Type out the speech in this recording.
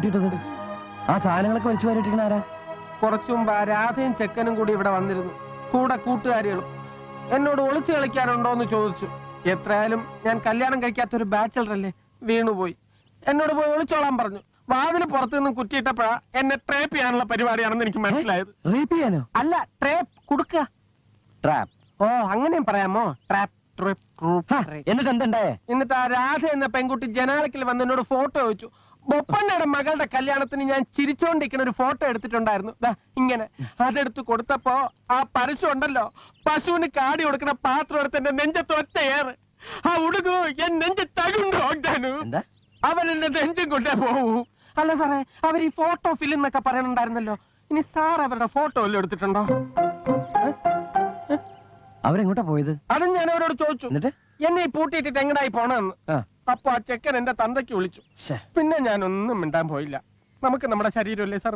പൂട്ടിയിട്ടത്? ആ സാധനങ്ങളൊക്കെ വലിച്ചു വാരിട്ടിരിക്കണ ആരാ? കുറച്ചു മുമ്പ് രാധയും ചെക്കനും കൂടി ഇവിടെ വന്നിരുന്നു, കൂടെ കൂട്ടുകാരികളും. എന്നോട് ഒളിച്ചു കളിക്കാനുണ്ടോ എന്ന് ചോദിച്ചു. എത്രയായാലും ഞാൻ കല്യാണം കഴിക്കാത്തൊരു ബാച്ചലറല്ലേ, വീണുപോയി. എന്നോട് പോയി ഒളിച്ചോളാൻ പറഞ്ഞു. വാതിന് പുറത്തു നിന്നും കുറ്റിയിട്ടപ്പോഴാ എന്നെ ട്രേപ്പ് ചെയ്യാനുള്ള പരിപാടിയാണെന്ന് എനിക്ക് മനസ്സിലായത്. റേപ്പ് ചെയ്യാനോ? അല്ല, ട്രേപ്പ് കൊടുക്കുക. ട്രാപ്പ്. ഓ, അങ്ങനെയും പറയാമോ? ട്രാപ്പ്. എന്നിട്ട് എന്തുണ്ടായേ? എന്നിട്ട് ആ രാധ എന്ന പെൺകുട്ടി ജനാലക്കിൽ വന്ന് എന്നോട് ഫോട്ടോ ചോദിച്ചു. ബൊപ്പണ്ണയുടെ മകളുടെ കല്യാണത്തിന് ഞാൻ ചിരിച്ചോണ്ടിരിക്കുന്ന ഒരു ഫോട്ടോ എടുത്തിട്ടുണ്ടായിരുന്നു. ഇങ്ങനെ അതെടുത്ത് കൊടുത്തപ്പോ ആ പരശു ഉണ്ടല്ലോ, പശുവിന് കാടി കൊടുക്കുന്ന പാത്രം എടുത്ത് എന്റെ നെഞ്ചത്ത് ഒറ്റ ഏറ്. ആ ഉടുകു എൻ നെഞ്ച് തകുണ്ടോ? അവൻ എന്റെ നെഞ്ചും കൊണ്ടേ പോവൂ. അല്ല സാറേ, അവർ ഈ ഫോട്ടോ ഫിലിം എന്നൊക്കെ പറയണുണ്ടായിരുന്നല്ലോ. ഇനി സാർ അവരുടെ ഫോട്ടോ വല്ലതും എടുത്തിട്ടുണ്ടോ? അവരെങ്ങോട്ടാ പോയത്? അതും ഞാൻ അവരോട് ചോദിച്ചു. എന്നെ പൂട്ടിയിട്ടിട്ട് എങ്ങടായി പോണെന്ന്. അപ്പൊ ആ ചെക്കൻ എന്റെ തന്തയ്ക്ക് വിളിച്ചു. പിന്നെ ഞാനൊന്നും മിണ്ടാൻ പോയില്ല. നമുക്ക് നമ്മുടെ ശരീരമല്ലേ സാർ